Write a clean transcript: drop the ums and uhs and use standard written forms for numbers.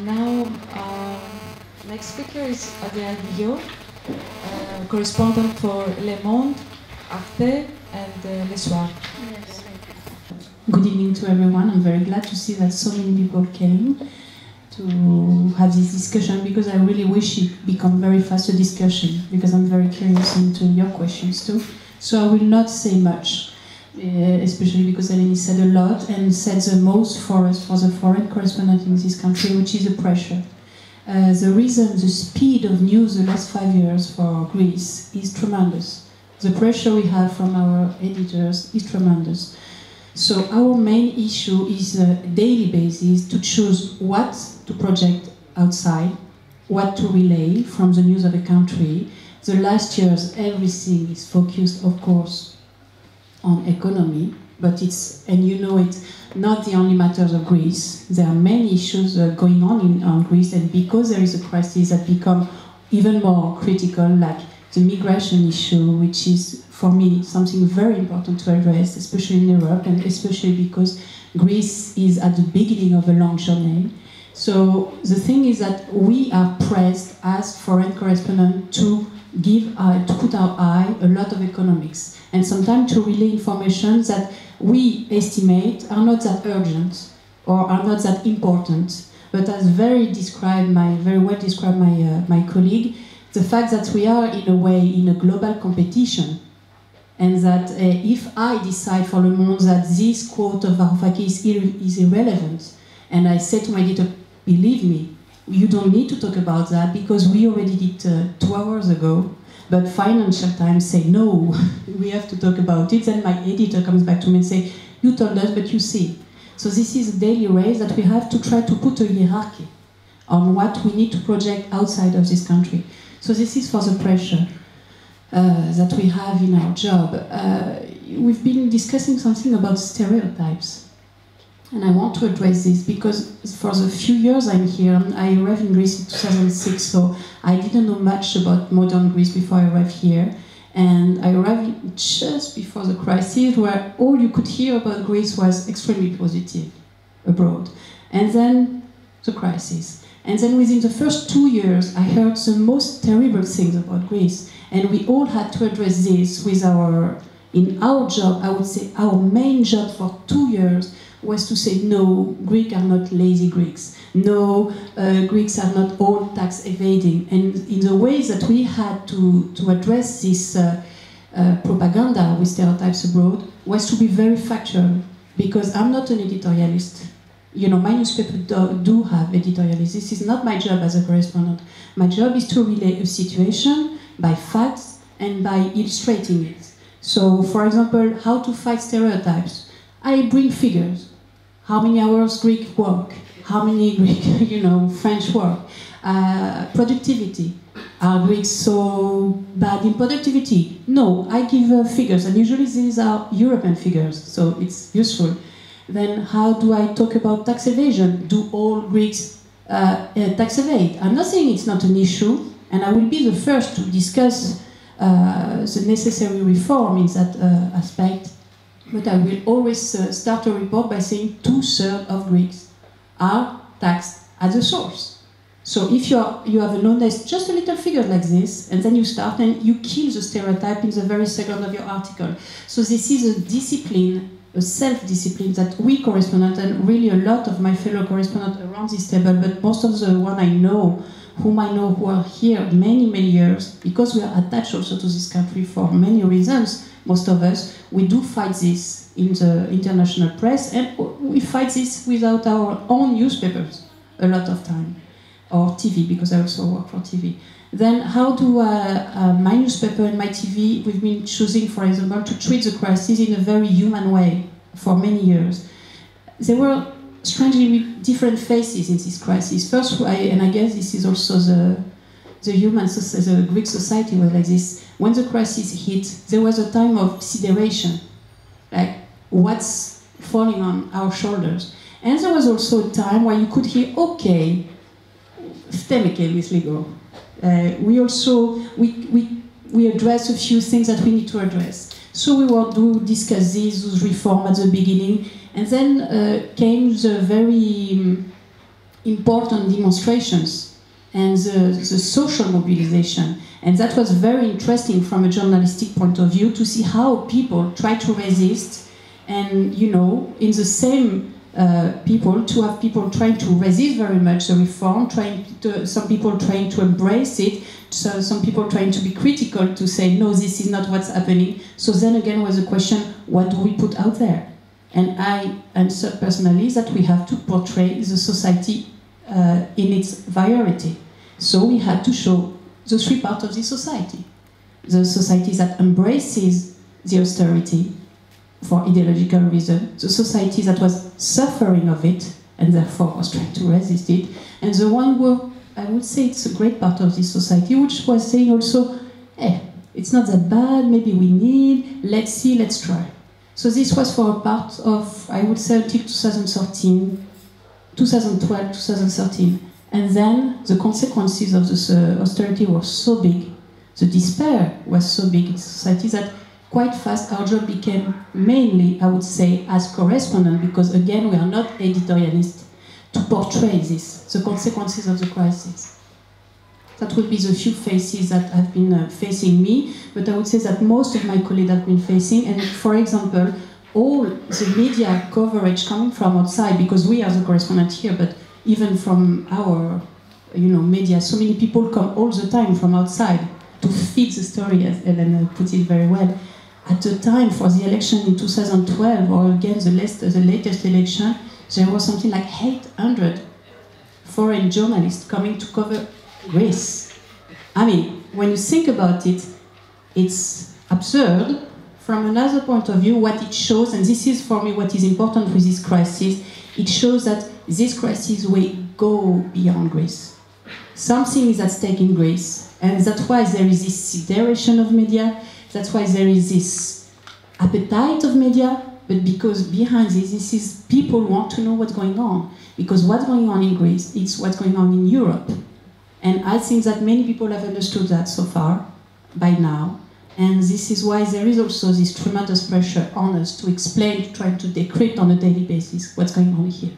Now, next speaker is Adéa Guillot, correspondent for Monde, ARTE, and Soir. Yes. Good evening to everyone. I'm very glad to see that so many people came to have this discussion, because I really wish it become very fast a discussion, because I'm very curious into your questions too. So I will not say much, especially because Eleni said a lot and said the most for us, for the foreign correspondent in this country, which is the pressure. The reason, the speed of news the last 5 years for Greece is tremendous. The pressure we have from our editors is tremendous. So our main issue is a daily basis to choose what to project outside, what to relay from the news of a country. The last years, everything is focused, of course, on economy, but it's, and you know, it's not the only matters of Greece. There are many issues going on Greece, and because there is a crisis that become even more critical, like the migration issue, which is, for me, something very important to address, especially in Europe, and especially because Greece is at the beginning of a long journey. So the thing is that we are pressed as foreign correspondents to put our eye a lot of economics, and sometimes to relay information that we estimate are not that urgent or are not that important, but as very well described my colleague, the fact that we are in a way in a global competition, and that if I decide for Le Monde that this quote of Varoufakis is irrelevant, and I say to my editor, believe me, you don't need to talk about that because we already did 2 hours ago, but Financial Times say no, we have to talk about it, then my editor comes back to me and say, you told us, but you see. So this is a daily race that we have to try to put a hierarchy on what we need to project outside of this country. So this is for the pressure that we have in our job. We've been discussing something about stereotypes. And I want to address this because for the few years I'm here, I arrived in Greece in 2006, so I didn't know much about modern Greece before I arrived here. And I arrived just before the crisis, where all you could hear about Greece was extremely positive abroad. And then the crisis. And then within the first 2 years, I heard the most terrible things about Greece. And we all had to address this with in our job, I would say our main job for 2 years was to say, no, Greeks are not lazy Greeks. No, Greeks are not all tax evading. And in the ways that we had to address this propaganda with stereotypes abroad was to be very factual, because I'm not an editorialist. You know, my newspaper do have editorialists. This is not my job as a correspondent. My job is to relay a situation by facts and by illustrating it. So, for example, how to fight stereotypes. I bring figures. How many hours Greek work? How many Greek, French work? Productivity. Are Greeks so bad in productivity? No, I give figures, and usually these are European figures, so it's useful. Then how do I talk about tax evasion? Do all Greeks tax evade? I'm not saying it's not an issue, and I will be the first to discuss the necessary reform in that aspect. But I will always start a report by saying 2/3 of Greeks are taxed at the source. So if you have an honest, just a little figure like this, and then you start and you kill the stereotype in the very second of your article. So this is a discipline, a self-discipline that we correspondents, and really a lot of my fellow correspondents around this table, but most of the one I know, whom I know who are here many, many years, because we are attached also to this country for many reasons, most of us, we do fight this in the international press, and we fight this without our own newspapers a lot of time, or TV, because I also work for TV. Then how do my newspaper and my TV, we've been choosing, for example, to treat the crisis in a very human way for many years. There were strangely different phases in this crisis. First, and I guess this is also the Greek society was like this. When the crisis hit, there was a time of sideration, like what's falling on our shoulders. And there was also a time where you could hear, okay, we address a few things that we need to address. So we will discuss those reform at the beginning, and then came the very important demonstrations and the social mobilization. And that was very interesting from a journalistic point of view to see how people try to resist, and you know, in the same people, to have people trying to resist very much the reform, some people trying to embrace it, so some people trying to be critical, to say, no, this is not what's happening. So then again was the question, what do we put out there? And I answered personally that we have to portray the society in its variety. So we had to show the three parts of the society. The society that embraces the austerity for ideological reasons, the society that was suffering of it and therefore was trying to resist it, and the one who, I would say it's a great part of this society, which was saying also, it's not that bad, maybe we need, let's see, let's try. So this was for a part of, I would say, until 2013, 2012, 2013. And then the consequences of this austerity were so big, the despair was so big in society that quite fast our job became mainly, I would say, as correspondent, because again, we are not editorialists, to portray this, the consequences of the crisis. That would be the few faces that have been facing me, but I would say that most of my colleagues have been facing, and for example, all the media coverage coming from outside, because we are the correspondent here, but even from our media, so many people come all the time from outside to feed the story, as Ellen put it very well. At the time for the election in 2012, or again the latest election, there was something like 800 foreign journalists coming to cover Greece. I mean, when you think about it, it's absurd. From another point of view, what it shows, and this is for me what is important with this crisis, it shows that this crisis will go beyond Greece. Something is at stake in Greece, and that's why there is this sideration of media, that's why there is this appetite of media, but because behind this is people want to know what's going on. Because what's going on in Greece, it's what's going on in Europe. And I think that many people have understood that so far, by now. And this is why there is also this tremendous pressure on us to explain, to try to decrypt on a daily basis what's going on here.